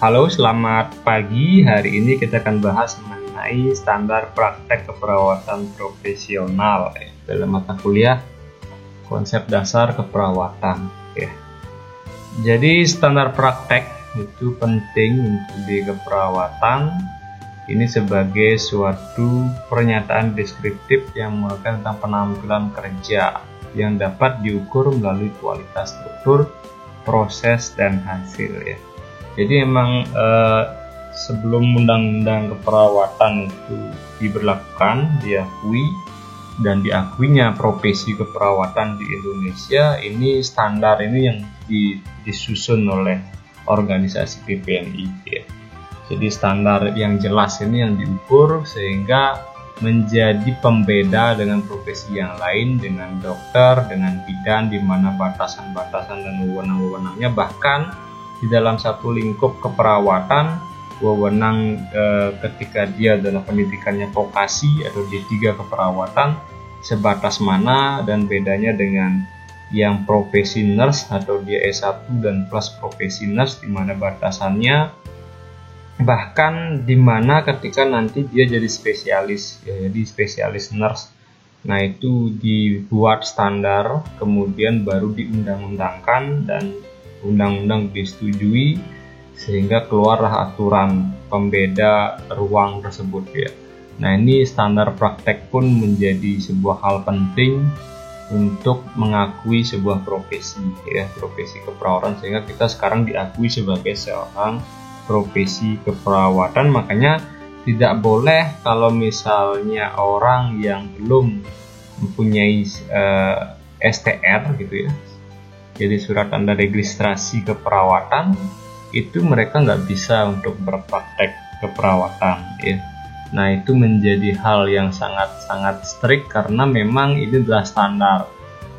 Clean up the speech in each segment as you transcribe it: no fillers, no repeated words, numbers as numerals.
Halo, selamat pagi. Hari ini kita akan bahas mengenai standar praktek keperawatan profesional dalam mata kuliah konsep dasar keperawatan. Jadi standar praktek itu penting untuk di keperawatan. Ini sebagai suatu pernyataan deskriptif yang menguraikan tentang penampilan kerja yang dapat diukur melalui kualitas struktur, proses, dan hasil Jadi memang sebelum undang-undang keperawatan itu diberlakukan, diakui dan diakuinya profesi keperawatan di Indonesia, ini standar ini yang disusun oleh organisasi PPNI Jadi standar yang jelas ini yang diukur sehingga menjadi pembeda dengan profesi yang lain, dengan dokter, dengan bidan, di mana batasan-batasan dan wewenang-wewenangnya, bahkan di dalam satu lingkup keperawatan, wewenang ketika dia adalah pendidikannya vokasi atau D3 keperawatan sebatas mana dan bedanya dengan yang profesi nurse atau dia S1 dan plus profesi nurse, di mana batasannya bahkan di mana ketika nanti dia jadi spesialis jadi spesialis nurse. Nah, itu dibuat standar, kemudian baru diundang-undangkan dan undang-undang disetujui sehingga keluarlah aturan pembeda ruang tersebut Nah, ini standar praktek pun menjadi sebuah hal penting untuk mengakui sebuah profesi profesi keperawatan, sehingga kita sekarang diakui sebagai seorang profesi keperawatan. Makanya tidak boleh kalau misalnya orang yang belum mempunyai STR jadi surat tanda registrasi keperawatan, itu mereka nggak bisa untuk berpraktek keperawatan Nah, itu menjadi hal yang sangat-sangat strict karena memang ini adalah standar.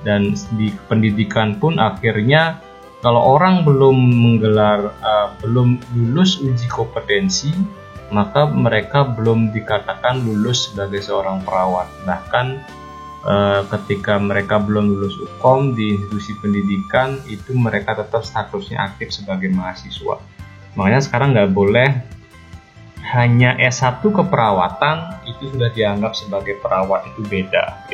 Dan di pendidikan pun akhirnya kalau orang belum menggelar, belum lulus uji kompetensi, maka mereka belum dikatakan lulus sebagai seorang perawat. Bahkan ketika mereka belum lulus UKOM di institusi pendidikan, itu mereka tetap statusnya aktif sebagai mahasiswa. Makanya sekarang nggak boleh hanya S1 keperawatan itu sudah dianggap sebagai perawat, itu beda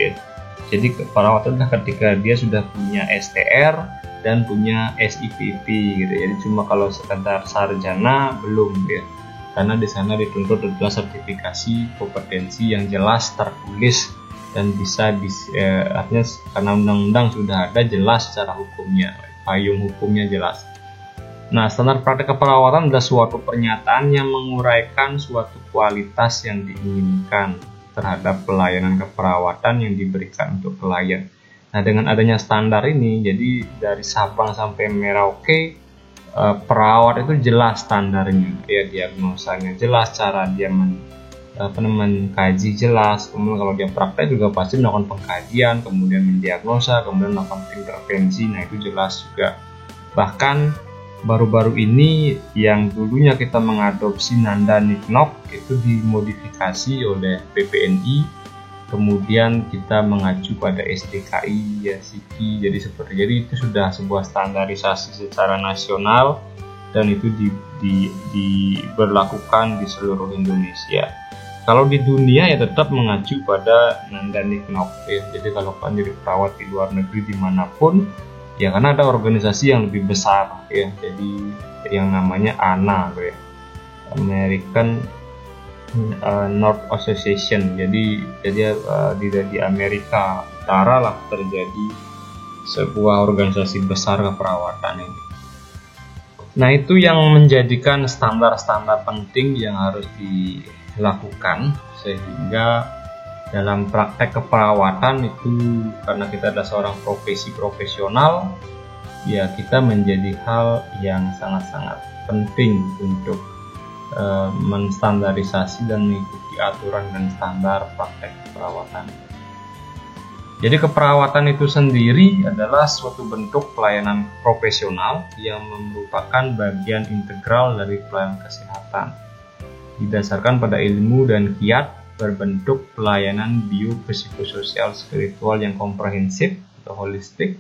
Jadi keperawatan adalah ketika dia sudah punya STR dan punya SIPP Jadi cuma kalau sekedar sarjana belum karena di sana dituntut adalah sertifikasi kompetensi yang jelas tertulis dan bisa artinya karena undang-undang sudah ada jelas secara hukumnya, payung hukumnya jelas. Nah, standar praktek keperawatan adalah suatu pernyataan yang menguraikan suatu kualitas yang diinginkan terhadap pelayanan keperawatan yang diberikan untuk klien. Nah, dengan adanya standar ini, jadi dari Sabang sampai Merauke, perawat itu jelas standarnya, diagnosanya jelas, cara dia mengkaji jelas, kemudian kalau dia praktek juga pasti melakukan pengkajian, kemudian mendiagnosa, kemudian melakukan intervensi. Nah, itu jelas juga. Bahkan baru-baru ini yang dulunya kita mengadopsi Nanda Niknok itu dimodifikasi oleh PPNI, kemudian kita mengacu pada SDKI SIPI, jadi itu sudah sebuah standarisasi secara nasional dan itu diberlakukan di seluruh Indonesia. Kalau di dunia tetap mengacu pada Nanda Niknok Jadi kalau kalian jadi perawat di luar negeri dimanapun karena ada organisasi yang lebih besar jadi yang namanya ANA American North Association. Jadi di Amerika Utara lah terjadi sebuah organisasi besar keperawatan ini. Nah, itu yang menjadikan standar-standar penting yang harus dilakukan sehingga dalam praktek keperawatan itu, karena kita adalah seorang profesi profesional, kita menjadi hal yang sangat-sangat penting untuk menstandarisasi dan mengikuti aturan dan standar praktek keperawatan. Jadi keperawatan itu sendiri adalah suatu bentuk pelayanan profesional yang merupakan bagian integral dari pelayanan kesehatan, didasarkan pada ilmu dan kiat, berbentuk pelayanan biopsikososial spiritual yang komprehensif atau holistik,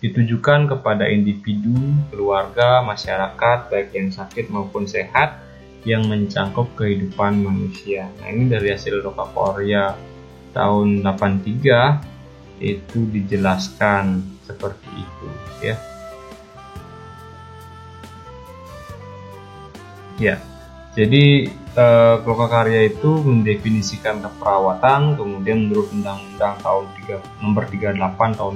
ditujukan kepada individu, keluarga, masyarakat, baik yang sakit maupun sehat, yang mencangkup kehidupan manusia. Nah, ini dari hasil Lokaporya tahun 83 itu dijelaskan seperti itu, ya. Ya, jadi Lokakarya itu mendefinisikan keperawatan. Kemudian menurut Undang-Undang nomor 38 tahun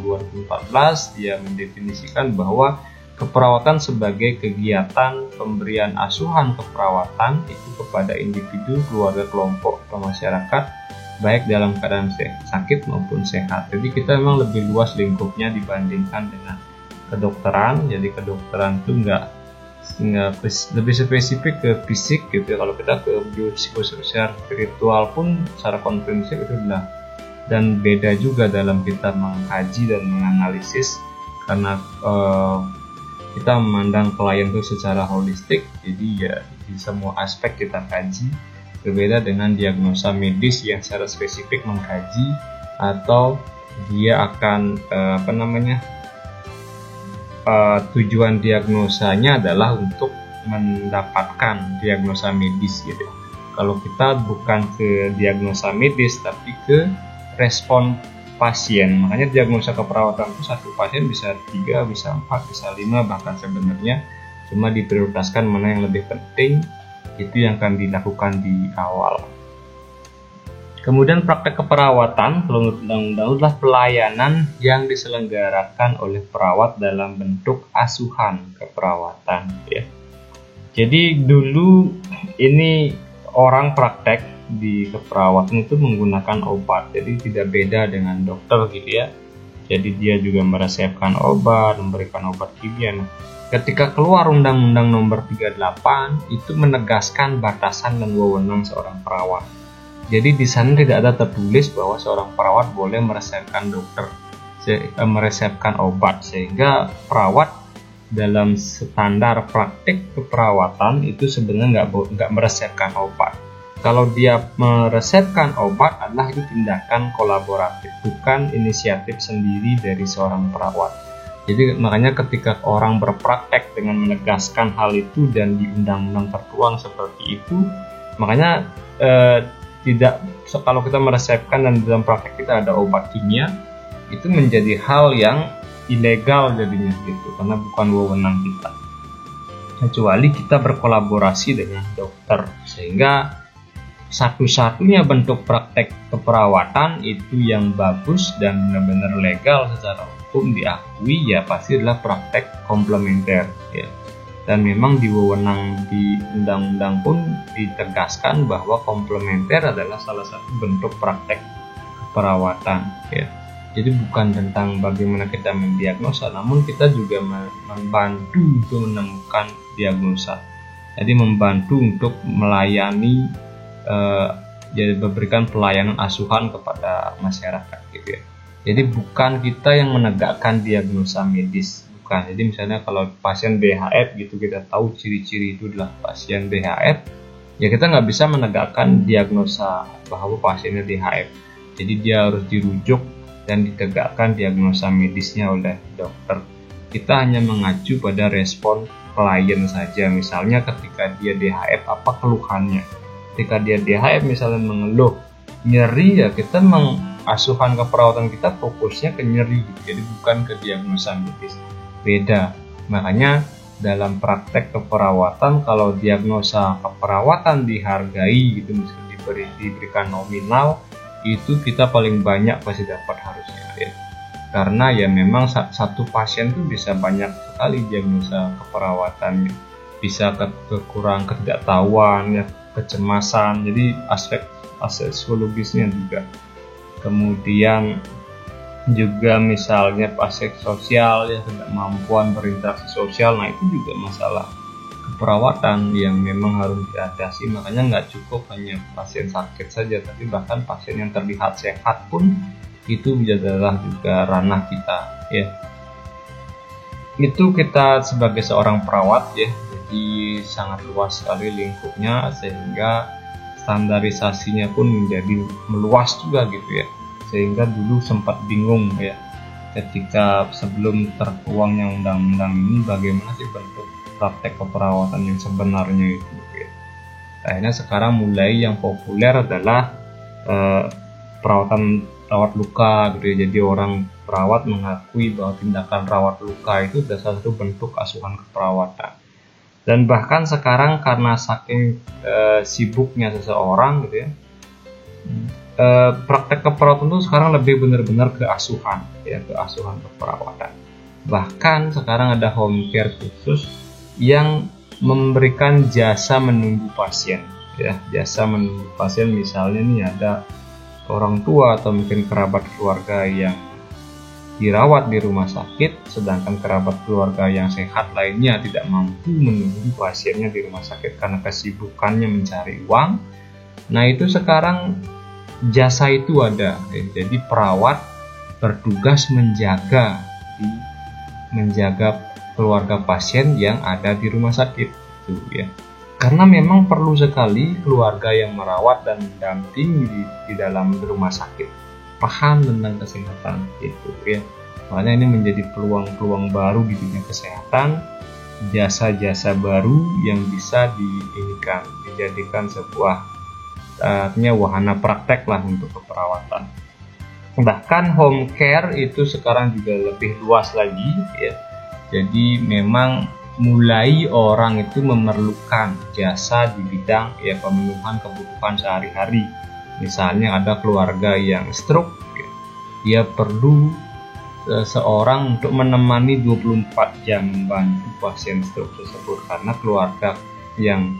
2014, dia mendefinisikan bahwa keperawatan sebagai kegiatan pemberian asuhan keperawatan itu kepada individu, keluarga, kelompok, atau masyarakat, baik dalam keadaan sakit maupun sehat. Jadi kita memang lebih luas lingkupnya dibandingkan dengan kedokteran. Jadi kedokteran itu lebih spesifik ke fisik gitu ya. Kalau kita ke biopsikososial, spiritual pun secara komprehensif itu adalah, dan beda juga dalam kita mengkaji dan menganalisis, karena kita memandang klien itu secara holistik. Jadi ya di semua aspek kita kaji, berbeda dengan diagnosa medis yang secara spesifik mengkaji, atau dia akan tujuan diagnosanya adalah untuk mendapatkan diagnosa medis gitu. Kalau kita bukan ke diagnosa medis tapi ke respon pasien, makanya diagnosa keperawatan itu satu pasien bisa 3, bisa 4, bisa 5, bahkan sebenarnya cuma diprioritaskan mana yang lebih penting, itu yang akan dilakukan di awal. Kemudian praktek keperawatan menurut undang-undang adalah pelayanan yang diselenggarakan oleh perawat dalam bentuk asuhan keperawatan, ya. Jadi dulu ini orang praktek di keperawatan itu menggunakan obat, jadi tidak beda dengan dokter gitu ya. Jadi dia juga meresepkan obat, memberikan obat kimia. Nah, ketika keluar Undang-Undang nomor 38 itu menegaskan batasan dan wewenang seorang perawat. Jadi di sana tidak ada tertulis bahwa seorang perawat boleh meresepkan meresepkan obat, sehingga perawat dalam standar praktik keperawatan itu sebenarnya nggak meresepkan obat. Kalau dia meresepkan obat adalah itu tindakan kolaboratif, bukan inisiatif sendiri dari seorang perawat. Jadi makanya ketika orang berpraktek dengan menegaskan hal itu dan di undang-undang tertuang seperti itu, makanya tidak, kalau kita meresepkan dan dalam praktek kita ada obat kimia, itu menjadi hal yang ilegal jadinya gitu, karena bukan wewenang kita, kecuali kita berkolaborasi dengan dokter. Sehingga satu-satunya bentuk praktek keperawatan itu yang bagus dan benar-benar legal secara hukum diakui ya pasti adalah praktek komplementer, ya. Dan memang di wewenang di undang-undang pun ditegaskan bahwa komplementer adalah salah satu bentuk praktek keperawatan, ya. Jadi bukan tentang bagaimana kita mendiagnosa, namun kita juga membantu untuk menemukan diagnosa. Jadi membantu untuk melayani, jadi memberikan pelayanan asuhan kepada masyarakat gitu ya. Jadi bukan kita yang menegakkan diagnosa medis. Jadi misalnya kalau pasien BHF gitu, kita tahu ciri-ciri itu adalah pasien BHF, ya kita nggak bisa menegakkan diagnosa bahwa pasiennya DHF. Jadi dia harus dirujuk dan ditegakkan diagnosa medisnya oleh dokter. Kita hanya mengacu pada respon klien saja. Misalnya ketika dia DHF, apa keluhannya? Ketika dia DHF misalnya mengeluh nyeri, ya kita asuhan keperawatan kita fokusnya ke nyeri gitu. Jadi bukan ke diagnosa medis. Beda. Makanya dalam praktek keperawatan, kalau diagnosa keperawatan dihargai gitu, misalnya diberikan nominal, itu kita paling banyak pasti dapat harusnya, ya. Karena ya memang satu pasien tuh bisa banyak sekali diagnosa keperawatannya, bisa kekurangan ketidaktahuan, ya, kecemasan, jadi aspek psikologisnya juga. Kemudian juga misalnya aspek sosial, ya, ketidakmampuan berinteraksi sosial. Nah itu juga masalah keperawatan yang memang harus diatasi. Makanya nggak cukup hanya pasien sakit saja, tapi bahkan pasien yang terlihat sehat pun itu adalah juga ranah kita, ya. Itu kita sebagai seorang perawat, ya, jadi sangat luas sekali lingkupnya, sehingga standarisasinya pun menjadi meluas juga gitu ya. Sehingga dulu sempat bingung, ya, ketika sebelum tertuangnya undang-undang ini, bagaimana sih bentuk praktek keperawatan yang sebenarnya itu ya. Akhirnya sekarang mulai yang populer adalah perawatan rawat luka gitu ya. Jadi orang perawat mengakui bahwa tindakan rawat luka itu adalah salah satu bentuk asuhan keperawatan. Dan bahkan sekarang karena saking sibuknya seseorang gitu ya, praktek keperawatan itu sekarang lebih benar-benar ke asuhan ya, ke asuhan keperawatan. Bahkan sekarang ada home care khusus yang memberikan jasa menunggu pasien ya, jasa menunggu pasien. Misalnya nih ada orang tua atau mungkin kerabat keluarga yang dirawat di rumah sakit, sedangkan kerabat keluarga yang sehat lainnya tidak mampu menunggu pasiennya di rumah sakit karena kesibukannya mencari uang. Nah itu sekarang jasa itu ada ya. Jadi perawat bertugas menjaga keluarga pasien yang ada di rumah sakit itu ya. Karena memang perlu sekali keluarga yang merawat dan mendampingi di dalam rumah sakit paham tentang kesehatan itu ya. Makanya ini menjadi peluang-peluang baru di dunia kesehatan, jasa-jasa baru yang bisa dijadikan sebuah artinya wahana praktek lah untuk keperawatan. Bahkan home care itu sekarang juga lebih luas lagi ya. Jadi memang mulai orang itu memerlukan jasa di bidang ya pemenuhan kebutuhan sehari-hari. Misalnya ada keluarga yang stroke ya. Dia perlu seorang untuk menemani 24 jam membantu pasien stroke tersebut, karena keluarga yang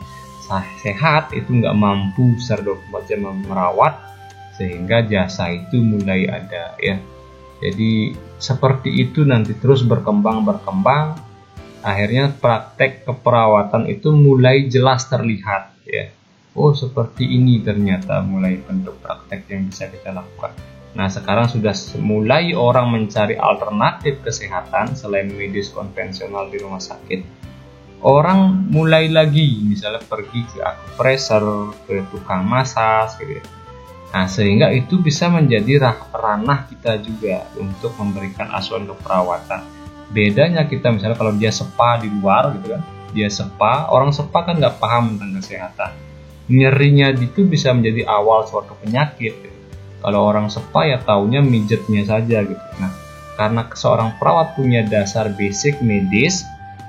sehat itu nggak mampu secara 24 jam merawat, sehingga jasa itu mulai ada ya. Jadi seperti itu nanti terus berkembang, akhirnya praktek keperawatan itu mulai jelas terlihat ya. Oh seperti ini ternyata mulai bentuk praktek yang bisa kita lakukan. Nah sekarang sudah mulai orang mencari alternatif kesehatan selain medis konvensional di rumah sakit. Orang mulai lagi misalnya pergi ke akupresur, ke tukang masas gitu ya. Nah sehingga itu bisa menjadi ranah kita juga untuk memberikan asuhan keperawatan. Bedanya kita misalnya kalau dia spa di luar gitu kan, dia spa, orang spa kan nggak paham tentang kesehatan. Nyerinya itu bisa menjadi awal suatu penyakit gitu. Kalau orang spa ya taunya mijetnya saja gitu. Nah karena seorang perawat punya dasar basic medis,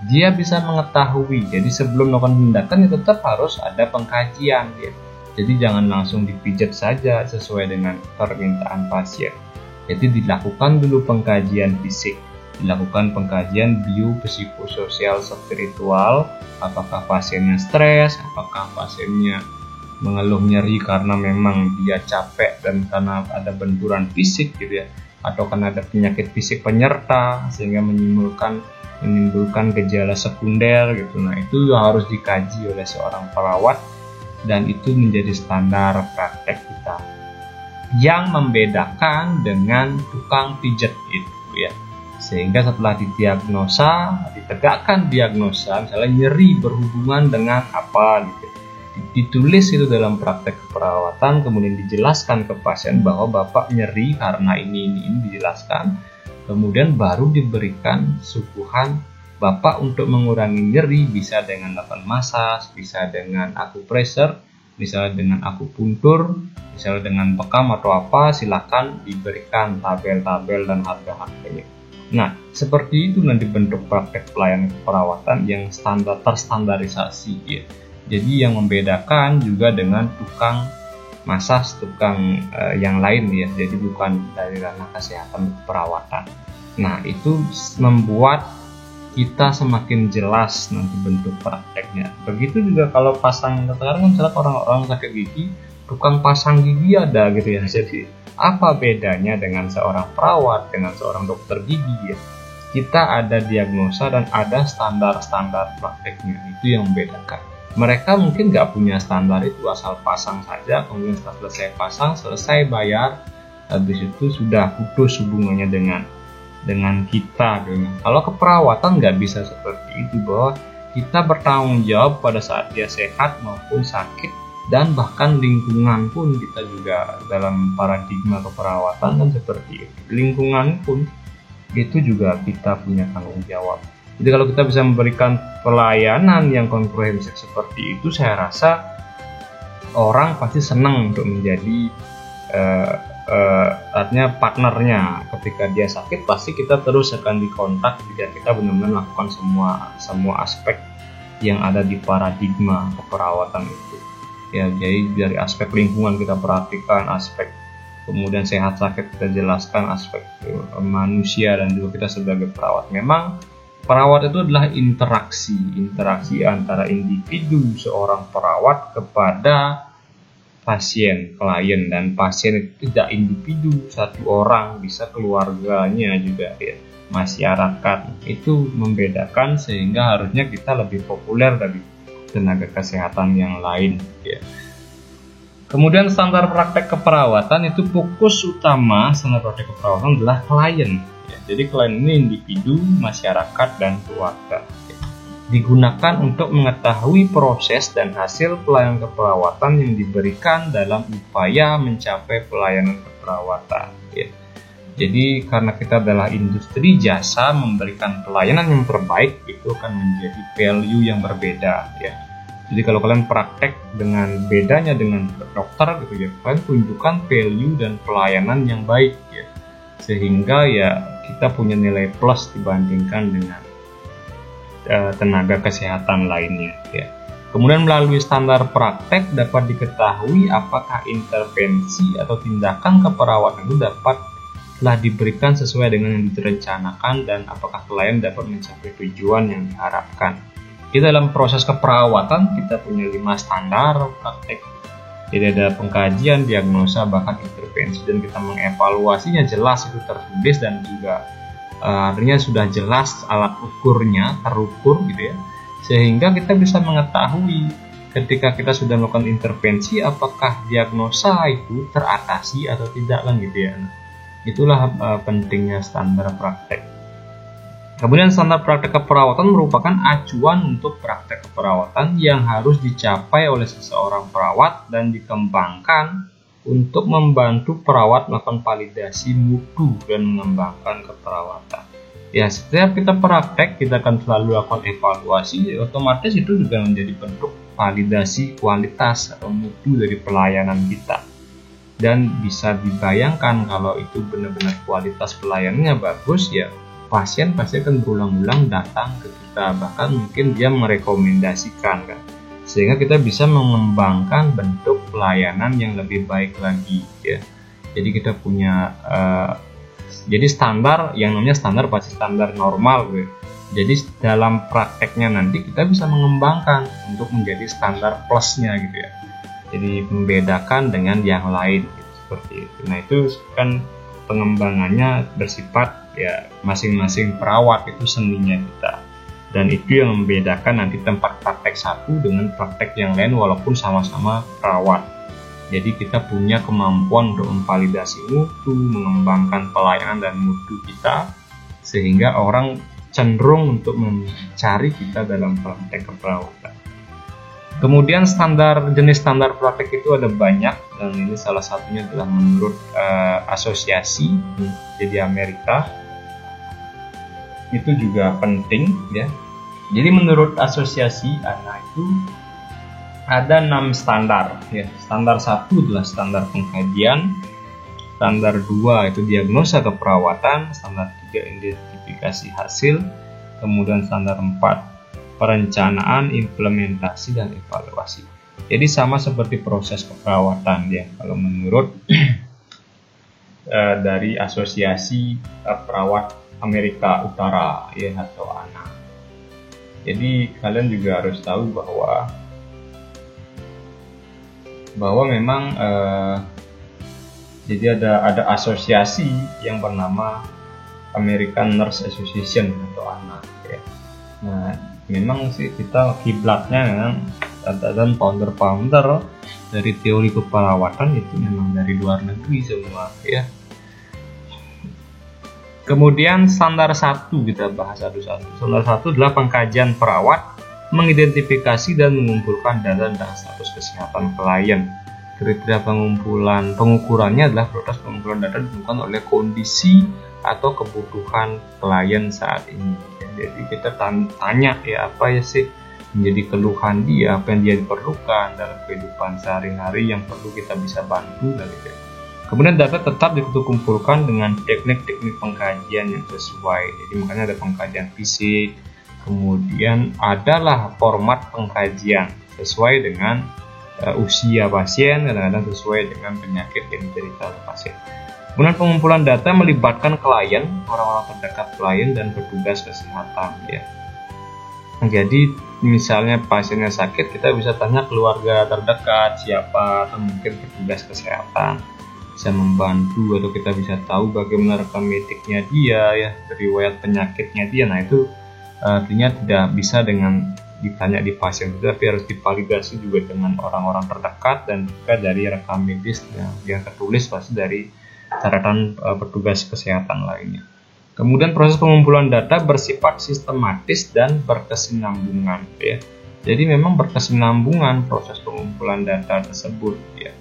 dia bisa mengetahui. Jadi sebelum melakukan tindakan ya tetap harus ada pengkajian ya. Jadi jangan langsung dipijat saja sesuai dengan permintaan pasien. Jadi dilakukan dulu pengkajian fisik, dilakukan pengkajian biopsikososial spiritual, apakah pasiennya stres, apakah pasiennya mengeluh nyeri karena memang dia capek dan karena ada benturan fisik gitu ya, atau karena ada penyakit fisik penyerta sehingga menimbulkan gejala sekunder gitu. Nah itu harus dikaji oleh seorang perawat dan itu menjadi standar praktek kita. Yang membedakan dengan tukang pijat itu ya. Sehingga setelah ditegakkan diagnosa, misalnya nyeri berhubungan dengan apa gitu, ditulis itu dalam praktek keperawatan, kemudian dijelaskan ke pasien bahwa bapak nyeri karena ini dijelaskan, kemudian baru diberikan suguhan bapak untuk mengurangi nyeri, bisa dengan lakukan masas, bisa dengan akupresur, misalnya dengan akupuntur, misalnya dengan bekam atau apa, silakan diberikan tabel-tabel dan harga-harganya. Nah, seperti itu nanti bentuk praktek pelayanan keperawatan yang terstandarisasi ya. Jadi yang membedakan juga dengan tukang masas, tukang yang lain ya. Jadi bukan dari ranah kesehatan perawatan. Nah, itu membuat kita semakin jelas nanti bentuk prakteknya. Begitu juga kalau pasang, sekarang misalnya orang-orang sakit gigi, tukang pasang gigi ada gitu ya. Jadi apa bedanya dengan seorang perawat, dengan seorang dokter gigi ya? Kita ada diagnosa dan ada standar-standar prakteknya, itu yang membedakan. Mereka mungkin nggak punya standar itu, asal pasang saja, kemudian setelah selesai pasang, selesai bayar, habis itu sudah putus hubungannya dengan kita. Kalau keperawatan nggak bisa seperti itu, bahwa kita bertanggung jawab pada saat dia sehat maupun sakit. Dan bahkan lingkungan pun kita juga dalam paradigma keperawatan kan seperti itu. Lingkungan pun itu juga kita punya tanggung jawab. Jadi kalau kita bisa memberikan pelayanan yang komprehensif seperti itu, saya rasa orang pasti senang untuk menjadi artinya partnernya. Ketika dia sakit pasti kita terus akan dikontak jika kita benar-benar melakukan semua aspek yang ada di paradigma keperawatan itu. Ya, jadi dari aspek lingkungan kita perhatikan, aspek kemudian sehat sakit kita jelaskan, aspek manusia dan juga kita sebagai perawat. Memang perawat itu adalah interaksi antara individu seorang perawat kepada pasien, klien, dan pasien itu tidak individu satu orang, bisa keluarganya juga ya, masyarakat. Itu membedakan sehingga harusnya kita lebih populer dari tenaga kesehatan yang lain ya. Kemudian standar praktek keperawatan itu fokus utama standar praktek keperawatan adalah klien. Ya, jadi klien ini individu, masyarakat, dan keluarga. Ya. Digunakan untuk mengetahui proses dan hasil pelayanan keperawatan yang diberikan dalam upaya mencapai pelayanan keperawatan. Ya. Jadi karena kita adalah industri jasa memberikan pelayanan yang terbaik, itu akan menjadi value yang berbeda. Ya. Jadi kalau kalian praktek dengan bedanya dengan dokter gitu ya, kalian tunjukkan value dan pelayanan yang baik ya, sehingga ya kita punya nilai plus dibandingkan dengan tenaga kesehatan lainnya ya. Kemudian melalui standar praktek dapat diketahui apakah intervensi atau tindakan keperawatan itu telah diberikan sesuai dengan yang direncanakan dan apakah klien dapat mencapai tujuan yang diharapkan. Di dalam proses keperawatan kita punya 5 standar praktek. Jadi ada pengkajian, diagnosa, bahkan intervensi, dan kita mengevaluasinya jelas itu tertulis dan juga artinya sudah jelas alat ukurnya terukur gitu ya. Sehingga kita bisa mengetahui ketika kita sudah melakukan intervensi apakah diagnosa itu teratasi atau tidak kan gitu ya. Itulah pentingnya standar praktek. Kemudian standar praktek keperawatan merupakan acuan untuk praktek keperawatan yang harus dicapai oleh seseorang perawat dan dikembangkan untuk membantu perawat melakukan validasi mutu dan mengembangkan keperawatan. Ya, setiap kita praktek, kita akan selalu lakukan evaluasi, otomatis itu juga menjadi bentuk validasi kualitas atau mutu dari pelayanan kita. Dan bisa dibayangkan kalau itu benar-benar kualitas pelayanannya bagus, ya pasien pasti akan berulang-ulang datang ke kita, bahkan mungkin dia merekomendasikan kan, sehingga kita bisa mengembangkan bentuk pelayanan yang lebih baik lagi ya. Jadi kita punya jadi standar yang namanya standar pasti standar normal gitu. Jadi dalam prakteknya nanti kita bisa mengembangkan untuk menjadi standar plusnya gitu ya. Jadi membedakan dengan yang lain gitu, seperti itu. Nah itu kan pengembangannya bersifat ya masing-masing perawat, itu seninya kita, dan itu yang membedakan nanti tempat praktek satu dengan praktek yang lain walaupun sama-sama perawat. Jadi kita punya kemampuan untuk memvalidasi mutu, mengembangkan pelayanan dan mutu kita, sehingga orang cenderung untuk mencari kita dalam praktek keperawatan. Kemudian jenis standar praktek itu ada banyak, dan ini salah satunya adalah menurut asosiasi di Amerika. Itu juga penting ya. Jadi menurut asosiasi ANA itu ada 6 standar ya. Standar 1 adalah standar pengkajian, standar 2 itu diagnosa keperawatan, standar 3 identifikasi hasil, kemudian standar 4 perencanaan, implementasi, dan evaluasi. Jadi sama seperti proses keperawatan ya. Kalau menurut dari asosiasi perawat Amerika Utara ya, atau ANA. Jadi kalian juga harus tahu bahwa memang jadi ada asosiasi yang bernama American Nurse Association atau ANA ya. Nah memang sih kita kiblatnya memang dan founder dari teori keperawatan itu memang dari luar negeri semua ya. Kemudian standar 1 kita bahas satu-satu. Standar 1 adalah pengkajian perawat, mengidentifikasi dan mengumpulkan data tentang status kesehatan klien. Kriteria pengukurannya adalah proses pengumpulan data ditentukan oleh kondisi atau kebutuhan klien saat ini. Jadi kita tanya ya apa ya sih menjadi keluhan dia, apa yang dia perlukan dalam kehidupan sehari-hari yang perlu kita bisa bantu gitu. Kemudian data tetap dikumpulkan dengan teknik-teknik pengkajian yang sesuai. Jadi makanya ada pengkajian fisik, kemudian adalah format pengkajian sesuai dengan usia pasien, kadang-kadang sesuai dengan penyakit yang diderita oleh pasien. Kemudian pengumpulan data melibatkan klien, orang-orang terdekat klien dan petugas kesehatan ya. Jadi misalnya pasiennya sakit, kita bisa tanya keluarga terdekat siapa, atau mungkin petugas kesehatan bisa membantu, atau kita bisa tahu bagaimana rekam mediknya dia ya, riwayat penyakitnya dia. Nah itu artinya tidak bisa dengan ditanya di pasien, tapi harus divalidasi juga dengan orang-orang terdekat dan juga dari rekam medis yang tertulis pasti dari catatan petugas kesehatan lainnya. Kemudian proses pengumpulan data bersifat sistematis dan berkesinambungan ya. Jadi memang berkesinambungan proses pengumpulan data tersebut ya.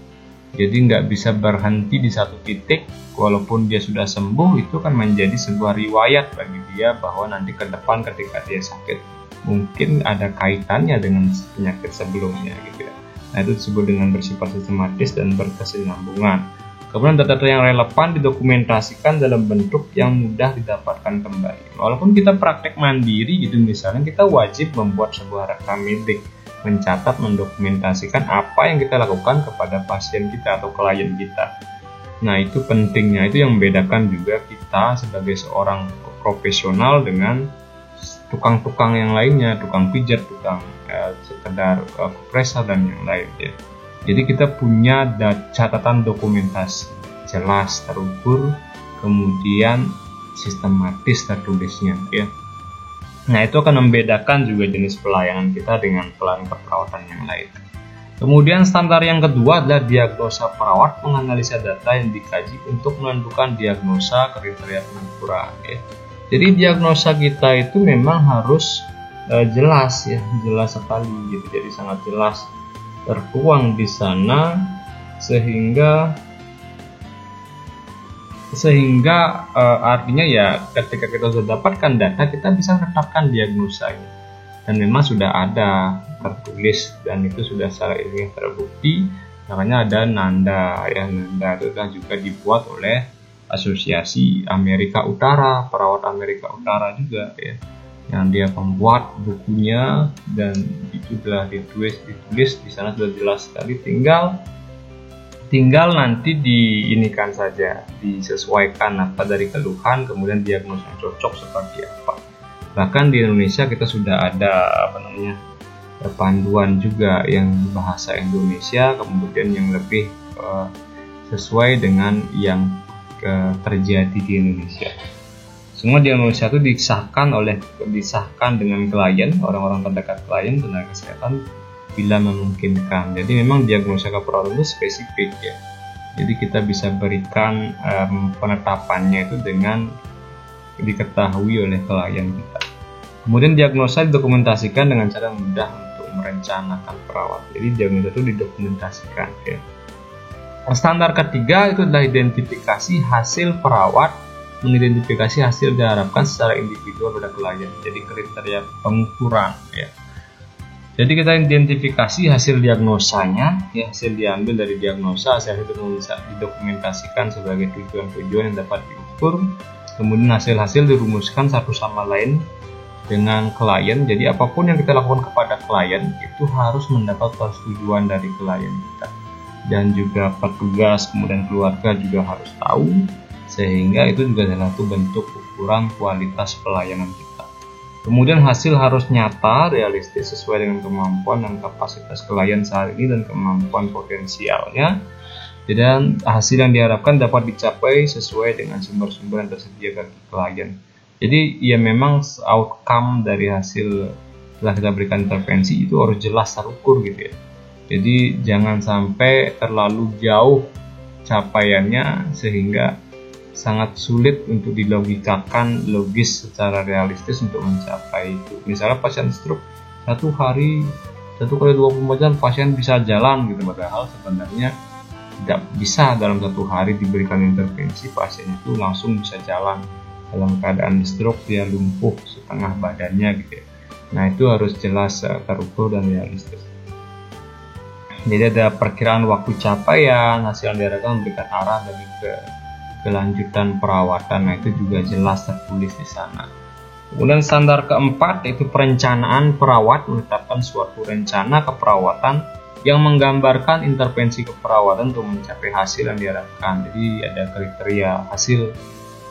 Jadi nggak bisa berhenti di satu titik, walaupun dia sudah sembuh itu kan menjadi sebuah riwayat bagi dia bahwa nanti ke depan ketika dia sakit mungkin ada kaitannya dengan penyakit sebelumnya gitu ya. Nah itu disebut dengan bersifat sistematis dan berkesinambungan. Kemudian data-data yang relevan didokumentasikan dalam bentuk yang mudah didapatkan kembali. Walaupun kita praktek mandiri gitu misalnya, kita wajib membuat sebuah rekam medik, mencatat, mendokumentasikan apa yang kita lakukan kepada pasien kita atau klien kita. Nah itu pentingnya, itu yang membedakan juga kita sebagai seorang profesional dengan tukang-tukang yang lainnya, tukang pijat, tukang sekedar kompresor dan yang lain ya. Jadi kita punya catatan dokumentasi jelas, terukur, kemudian sistematis tertulisnya ya. Nah itu akan membedakan juga jenis pelayanan kita dengan pelayanan keperawatan yang lain. Kemudian standar yang kedua adalah diagnosa perawat, menganalisa data yang dikaji untuk menentukan diagnosa kriteria pengukuran ya. Jadi diagnosa kita itu memang harus jelas ya, jelas sekali gitu. Jadi sangat jelas tertuang di sana sehingga artinya ya ketika kita sudah dapatkan data kita bisa menetapkan diagnosanya dan memang sudah ada tertulis dan itu sudah secara ilmiah terbukti. Makanya ada NANDA ya, NANDA itu kan juga dibuat oleh Asosiasi Amerika Utara, Perawat Amerika Utara juga ya, yang dia membuat bukunya dan itu telah ditulis di sana sudah jelas sekali, tinggal nanti diinikan saja, disesuaikan apa dari keluhan, kemudian diagnosa yang cocok seperti apa. Bahkan di Indonesia kita sudah ada panduan juga yang bahasa Indonesia, kemudian yang lebih sesuai dengan yang terjadi di Indonesia. Semua di Indonesia itu disahkan dengan klien, orang-orang terdekat klien, tenaga kesehatan bila memungkinkan. Jadi memang diagnosa keperawatan itu spesifik ya. Jadi kita bisa berikan penetapannya itu dengan diketahui oleh klien kita. Kemudian diagnosa didokumentasikan dengan cara mudah untuk merencanakan perawat. Jadi diagnosa itu didokumentasikan ya. Standar ketiga itu adalah identifikasi hasil perawat, mengidentifikasi hasil diharapkan secara individual pada klien. Jadi kriteria pengukuran ya. Jadi kita identifikasi hasil diagnosanya ya, hasil diambil dari diagnosa, hasil itu bisa didokumentasikan sebagai tujuan-tujuan yang dapat diukur. Kemudian hasil-hasil dirumuskan satu sama lain dengan klien. Jadi apapun yang kita lakukan kepada klien itu harus mendapat persetujuan dari klien kita. Dan juga petugas kemudian keluarga juga harus tahu, sehingga itu juga salah satu bentuk ukuran kualitas pelayanan kita. Kemudian hasil harus nyata, realistis, sesuai dengan kemampuan dan kapasitas klien saat ini dan kemampuan potensialnya. Dan hasil yang diharapkan dapat dicapai sesuai dengan sumber-sumber yang tersedia bagi klien. Jadi ya memang outcome dari hasil setelah kita berikan intervensi itu harus jelas terukur gitu ya. Jadi jangan sampai terlalu jauh capaiannya sehingga sangat sulit untuk dilogikakan logis secara realistis untuk mencapai itu. Misalnya pasien stroke 1 kali 24 jam pasien bisa jalan gitu, padahal sebenarnya tidak bisa dalam 1 hari diberikan intervensi pasien itu langsung bisa jalan dalam keadaan stroke, dia lumpuh setengah badannya gitu ya. Nah itu harus jelas terukur dan realistis. Jadi ada perkiraan waktu capaian, hasil yang diharapkan, memberikan arah bagi kelanjutan perawatan. Nah itu juga jelas tertulis di sana. Kemudian standar keempat yaitu perencanaan. Perawat menetapkan suatu rencana keperawatan yang menggambarkan intervensi keperawatan untuk mencapai hasil yang diharapkan. Jadi ada kriteria hasil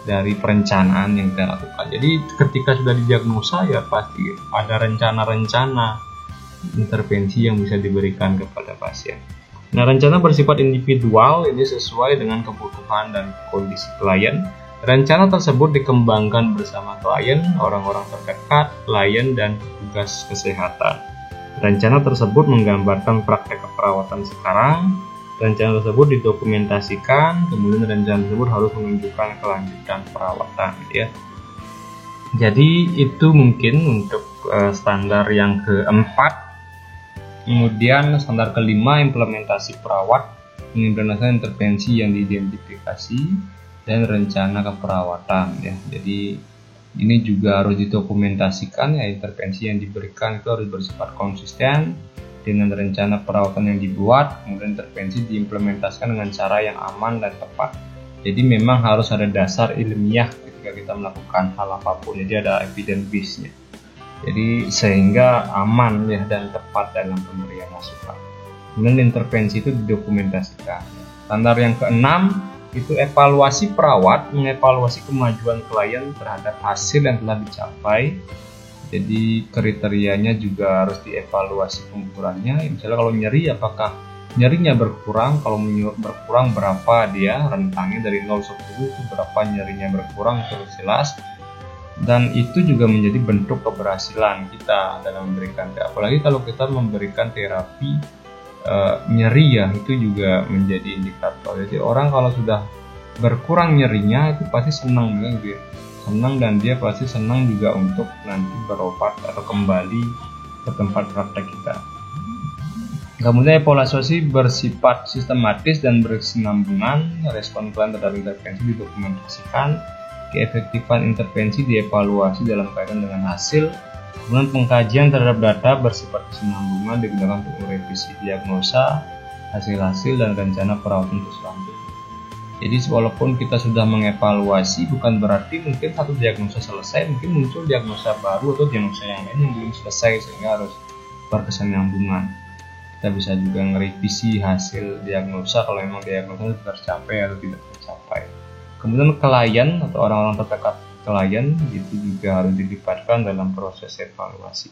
dari perencanaan yang kita lakukan. Jadi ketika sudah didiagnosa ya pasti ada rencana-rencana intervensi yang bisa diberikan kepada pasien. Nah, rencana bersifat individual, ini sesuai dengan kebutuhan dan kondisi klien. Rencana tersebut dikembangkan bersama klien, orang-orang terdekat, klien, dan petugas kesehatan. Rencana tersebut menggambarkan praktek keperawatan sekarang. Rencana tersebut didokumentasikan, kemudian rencana tersebut harus menunjukkan kelanjutan perawatan, ya. Jadi itu mungkin untuk standar yang keempat. Kemudian standar kelima, implementasi perawat, mengimplementasikan intervensi yang diidentifikasi dan rencana keperawatan, ya. Jadi ini juga harus didokumentasikan, ya, intervensi yang diberikan itu harus bersifat konsisten dengan rencana perawatan yang dibuat, kemudian intervensi diimplementasikan dengan cara yang aman dan tepat. Jadi memang harus ada dasar ilmiah ketika kita melakukan hal apapun, jadi ada evidence base-nya. Jadi sehingga aman, ya, dan tepat dalam pemberian masukan. Kemudian intervensi itu didokumentasikan. Standar yang keenam itu evaluasi. Perawat mengevaluasi kemajuan klien terhadap hasil yang telah dicapai. Jadi kriterianya juga harus dievaluasi pengukurannya. Misalnya kalau nyeri, apakah nyerinya berkurang? Kalau berkurang berapa dia rentangnya dari 0 sampai 10 itu berapa nyerinya berkurang, itu jelas. Dan itu juga menjadi bentuk keberhasilan kita dalam memberikan, apalagi kalau kita memberikan terapi nyeri, ya, itu juga menjadi indikator. Jadi orang kalau sudah berkurang nyerinya itu pasti senang, gitu ya. Senang, dan dia pasti senang juga untuk nanti berobat atau kembali ke tempat praktek kita. Kemudian evaluasi bersifat sistematis dan berkesinambungan. Respon klien terhadap intervensi didokumentasikan. Keefektifan intervensi dievaluasi dalam kaitan dengan hasil. Kemudian pengkajian terhadap data bersifat kesinambungan digunakan untuk merevisi diagnosa, hasil-hasil, dan rencana perawatan untuk selanjutnya. Jadi walaupun kita sudah mengevaluasi, bukan berarti mungkin satu diagnosa selesai, mungkin muncul diagnosa baru atau diagnosa yang lain yang belum selesai, sehingga harus berkesinambungan. Kita bisa juga merevisi hasil diagnosa kalau memang diagnosa tercapai atau tidak tercapai. Kemudian klien atau orang-orang terdekat klien itu juga harus dilibatkan dalam proses evaluasi.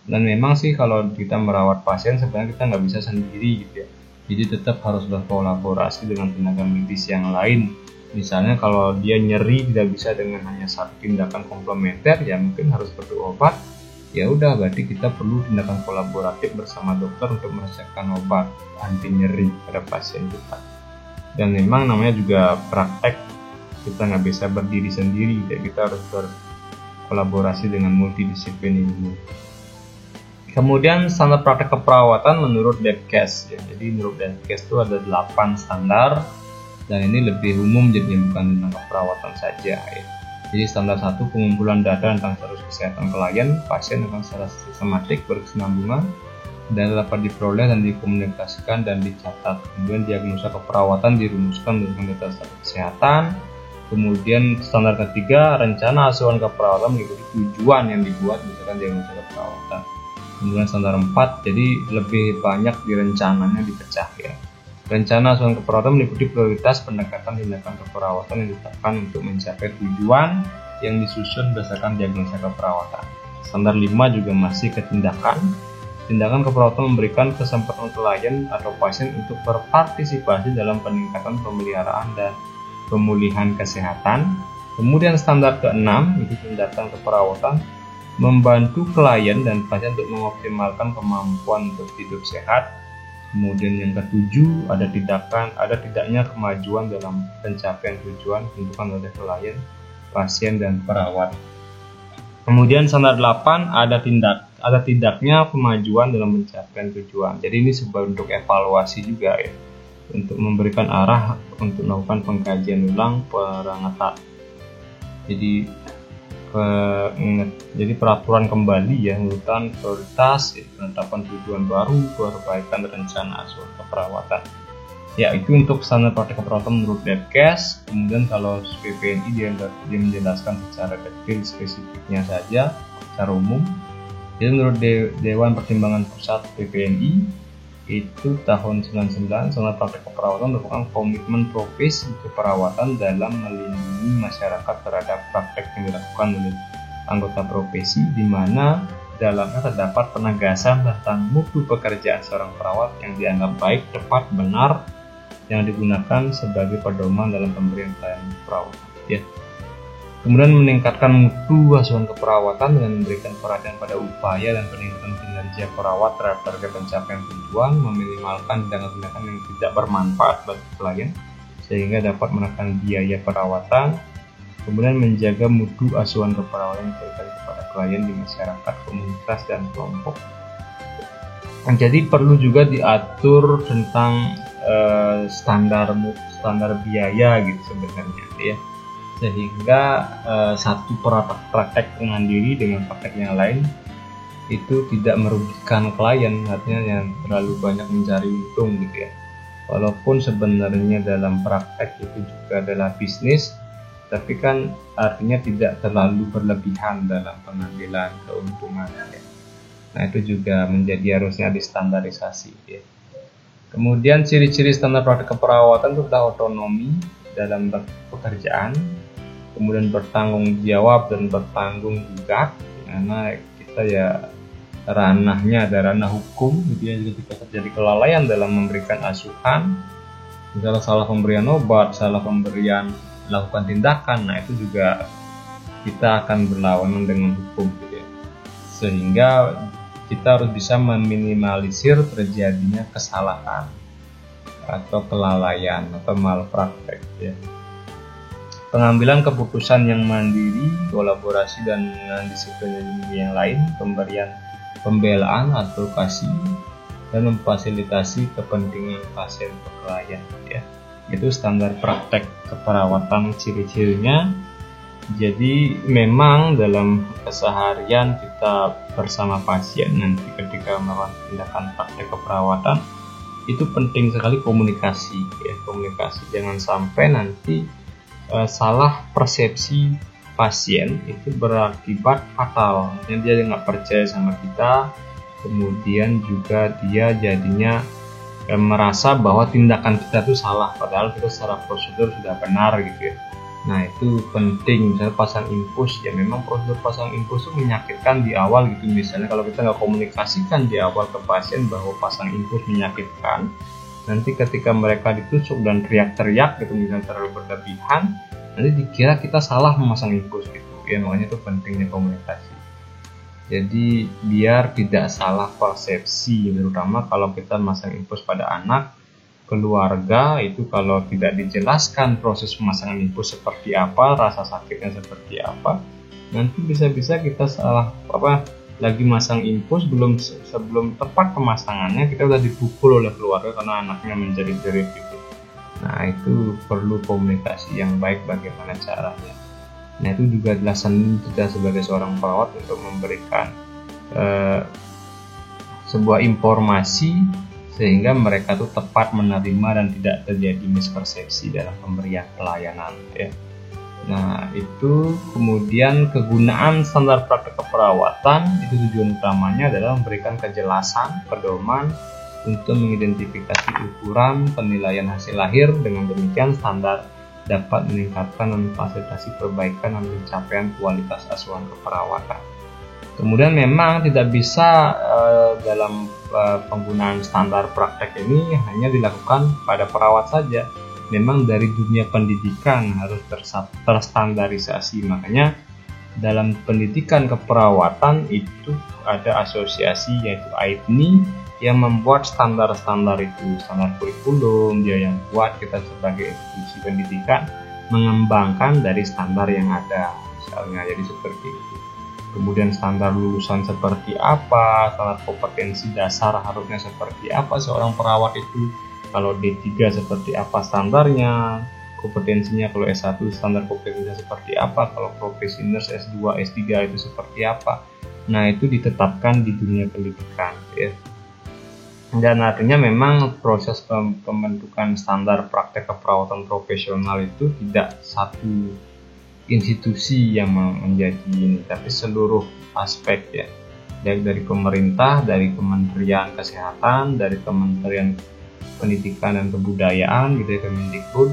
Dan memang sih kalau kita merawat pasien sebenarnya kita nggak bisa sendiri, gitu ya. Jadi tetap harus berkolaborasi dengan tenaga medis yang lain. Misalnya kalau dia nyeri tidak bisa dengan hanya satu tindakan komplementer, ya mungkin harus berobat. Ya udah, berarti kita perlu tindakan kolaboratif bersama dokter untuk meresepkan obat anti nyeri pada pasien kita. Dan memang namanya juga praktek, kita nggak bisa berdiri sendiri, ya, kita harus berkolaborasi dengan multidisiplin ilmu. Kemudian standar praktek keperawatan menurut Debcast, ya. Jadi menurut Debcast itu ada 8 standar, dan ini lebih umum jadinya, bukan tentang keperawatan saja, ya. Jadi standar 1, pengumpulan data tentang status kesehatan klien pasien dengan secara sistematik berkesinambungan dan dapat diperoleh dan dikomunikasikan dan dicatat. Kemudian diagnosa keperawatan dirumuskan dengan data status kesehatan. Kemudian standar ketiga, rencana asuhan keperawatan mengikuti tujuan yang dibuat misalkan diagnosa keperawatan. Kemudian standar 4, jadi lebih banyak di rencananya dipecah, ya. Rencana asuhan keperawatan meliputi prioritas pendekatan tindakan keperawatan yang ditetapkan untuk mencapai tujuan yang disusun berdasarkan diagnosa keperawatan. Standar 5 juga masih ketindakan. Tindakan keperawatan memberikan kesempatan klien atau pasien untuk berpartisipasi dalam peningkatan pemeliharaan dan pemulihan kesehatan. Kemudian standar ke-6 itu tindakan keperawatan membantu klien dan pasien untuk mengoptimalkan kemampuan untuk hidup sehat. Kemudian yang ke-7 ada tidaknya kemajuan dalam pencapaian tujuan ditentukan oleh klien, pasien, dan perawat. Kemudian standar 8 ada tidaknya kemajuan dalam pencapaian tujuan. Jadi ini sebuah bentuk evaluasi juga, ya. untuk memberikan arah untuk melakukan pengkajian ulang perawatan. Jadi peraturan kembali ya, urutan prioritas, penetapan tujuan baru, perbaikan rencana asuhan keperawatan. Ya, itu untuk standar praktek keperawatan menurut Depkes. Kemudian kalau PPNI dia menjelaskan secara detail spesifiknya saja secara umum. Jadi menurut Dewan Pertimbangan Pusat PPNI itu tahun 99, standar praktek keperawatan merupakan komitmen profesi keperawatan dalam melindungi masyarakat terhadap praktek yang dilakukan oleh anggota profesi, di mana dalamnya terdapat penegasan tentang mutu pekerjaan seorang perawat yang dianggap baik, tepat, benar, yang digunakan sebagai pedoman dalam pemberian pelayanan keperawatan. Ya. Kemudian meningkatkan mutu asuhan keperawatan dengan memberikan perhatian pada upaya dan peningkatan kinerja perawat terhadap target pencapaian tujuan, meminimalkan tindakan-tindakan yang tidak bermanfaat bagi klien sehingga dapat menekan biaya perawatan. Kemudian menjaga mutu asuhan keperawatan yang diberikan kepada klien di masyarakat, komunitas, dan kelompok. Jadi perlu juga diatur tentang standar biaya gitu sebenarnya ya, sehingga satu praktek mandiri dengan praktek yang lain itu tidak merugikan klien, artinya yang terlalu banyak mencari untung gitu ya. Walaupun sebenarnya dalam praktek itu juga adalah bisnis, tapi kan artinya tidak terlalu berlebihan dalam pengambilan keuntungan ya. Nah, itu juga menjadi harusnya distandarisasi ya. Kemudian ciri-ciri standar praktek keperawatan itu adalah otonomi dalam pekerjaan, kemudian bertanggung jawab dan bertanggung jawab, karena kita ya ranahnya ada ranah hukum gitu ya. Jika terjadi kelalaian dalam memberikan asuhan, misalnya salah pemberian obat, salah pemberian melakukan tindakan, nah itu juga kita akan berlawanan dengan hukum gitu ya. Sehingga kita harus bisa meminimalisir terjadinya kesalahan atau kelalaian atau malpraktek ya. Pengambilan keputusan yang mandiri, kolaborasi dan disiplin yang lain, pemberian pembelaan, advokasi, dan memfasilitasi kepentingan pasien atau klien ya. Itu standar praktek keperawatan ciri-cirinya. Jadi memang dalam keseharian kita bersama pasien nanti ketika melakukan tindakan praktek keperawatan itu penting sekali komunikasi ya, komunikasi. Jangan sampai nanti salah persepsi pasien itu berakibat fatal. Jadi dia nggak percaya sama kita, kemudian juga dia jadinya merasa bahwa tindakan kita itu salah, padahal kita secara prosedur sudah benar gitu ya. Nah, itu penting. Misalnya pasang infus, ya memang prosedur pasang infus itu menyakitkan di awal gitu. Misalnya kalau kita nggak komunikasikan di awal ke pasien bahwa pasang infus menyakitkan, nanti ketika mereka ditusuk dan teriak-teriak gitu, misalnya terlalu berlebihan, nanti dikira kita salah memasang infus gitu. Ya makanya itu pentingnya komunikasi. Jadi biar tidak salah persepsi, terutama kalau kita masang infus pada anak, keluarga itu kalau tidak dijelaskan proses pemasangan infus seperti apa, rasa sakitnya seperti apa, nanti bisa-bisa kita salah lagi masang infus sebelum tepat pemasangannya kita udah dipukul oleh keluarga karena anaknya menjerit-jerit gitu. Nah, itu perlu komunikasi yang baik bagaimana caranya. Nah, itu juga adalah seni kita sebagai seorang perawat untuk memberikan sebuah informasi sehingga mereka tuh tepat menerima dan tidak terjadi mispersepsi dalam pemberian pelayanan ya. Nah, itu kemudian kegunaan standar praktek keperawatan itu tujuan utamanya adalah memberikan kejelasan, pedoman untuk mengidentifikasi ukuran penilaian hasil lahir. Dengan demikian standar dapat meningkatkan dan memfasilitasi perbaikan dan pencapaian kualitas asuhan keperawatan. Kemudian memang tidak bisa dalam penggunaan standar praktek ini hanya dilakukan pada perawat saja. Memang dari dunia pendidikan harus terstandarisasi. Makanya dalam pendidikan keperawatan itu ada asosiasi yaitu AIPNI yang membuat standar-standar itu, standar kurikulum dia yang buat. Kita sebagai institusi pendidikan mengembangkan dari standar yang ada, misalnya jadi seperti itu. Kemudian standar lulusan seperti apa, standar kompetensi dasar harusnya seperti apa seorang perawat itu. Kalau D3 seperti apa standarnya, kompetensinya. Kalau S1 standar kompetensinya seperti apa, kalau profesioners S2, S3 itu seperti apa. Nah, itu ditetapkan di dunia pendidikan ya. Dan artinya memang proses pembentukan standar praktek keperawatan profesional itu tidak satu institusi yang menjadi ini, tapi seluruh aspek ya. Dari pemerintah, dari Kementerian Kesehatan, dari Kementerian Pendidikan dan Kebudayaan gitu ya, Kemendikbud,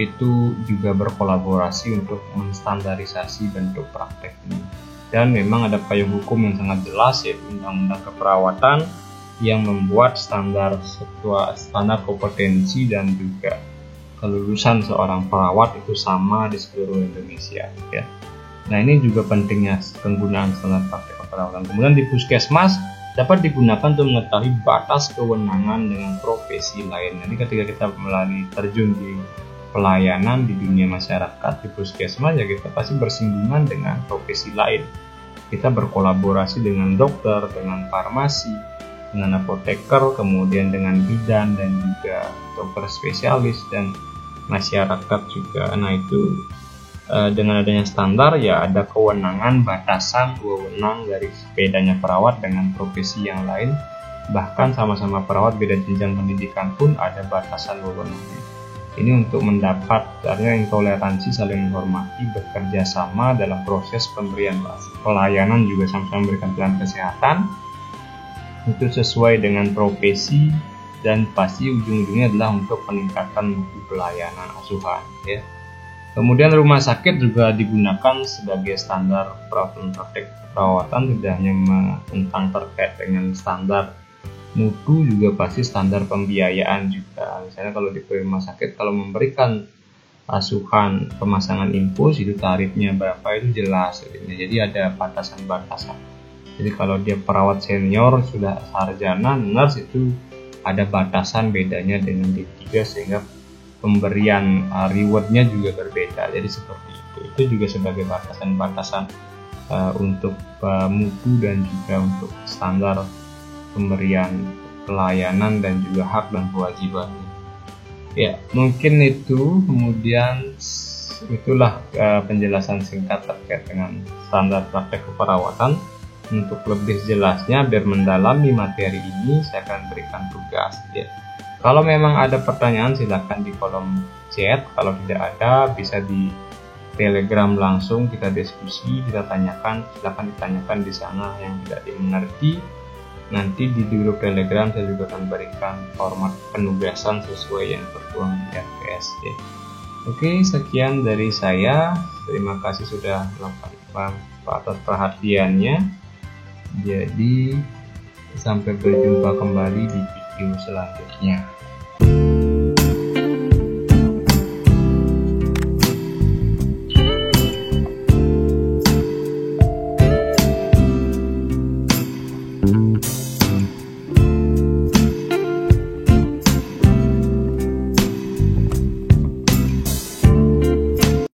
itu juga berkolaborasi untuk menstandarisasi bentuk praktek ini. Dan memang ada payung hukum yang sangat jelas, yaitu Undang-Undang Keperawatan yang membuat standar kompetensi dan juga kelulusan seorang perawat itu sama di seluruh Indonesia ya. Nah, ini juga pentingnya penggunaan standar praktek keperawatan. Kemudian di puskesmas dapat digunakan untuk mengetahui batas kewenangan dengan profesi lain. Jadi ketika kita melalui terjun di pelayanan di dunia masyarakat di puskesmas ya, kita pasti bersinggungan dengan profesi lain. Kita berkolaborasi dengan dokter, dengan farmasi, dengan apoteker, kemudian dengan bidan dan juga dokter spesialis dan masyarakat juga. Nah, itu dengan adanya standar ya ada kewenangan, batasan wewenang dari bedanya perawat dengan profesi yang lain. Bahkan sama-sama perawat beda jenjang pendidikan pun ada batasan wewenangnya. Ini untuk mendapat artinya intoleransi, saling menghormati, bekerja sama dalam proses pemberian pelayanan, juga sama-sama memberikan pelayanan kesehatan itu sesuai dengan profesi, dan pasti ujung-ujungnya adalah untuk peningkatan mutu pelayanan asuhan ya. Kemudian rumah sakit juga digunakan sebagai standar praktek perawatan, tidak hanya tentang terkait dengan standar mutu, juga pasti standar pembiayaan juga. Misalnya kalau di rumah sakit kalau memberikan asuhan pemasangan infus itu tarifnya berapa itu jelas. Jadi ada batasan-batasan. Jadi kalau dia perawat senior sudah sarjana nurse itu ada batasan bedanya dengan D3 sehingga pemberian rewardnya juga berbeda. Jadi seperti itu juga sebagai batasan-batasan untuk mutu dan juga untuk standar pemberian pelayanan dan juga hak dan kewajiban. Ya, mungkin itu. Kemudian itulah penjelasan singkat terkait dengan standar praktek keperawatan. Untuk lebih jelasnya, biar mendalami materi ini, saya akan berikan tugas ya. Kalau memang ada pertanyaan silakan di kolom chat. Kalau tidak ada bisa di Telegram langsung kita diskusi, kita tanyakan, silakan ditanyakan di sana yang tidak dimengerti. Nanti di grup Telegram saya juga akan berikan format penugasan sesuai yang tertuang di RPS ya. Oke, sekian dari saya. Terima kasih sudah melakukan atas perhatiannya. Jadi sampai berjumpa kembali di video selanjutnya.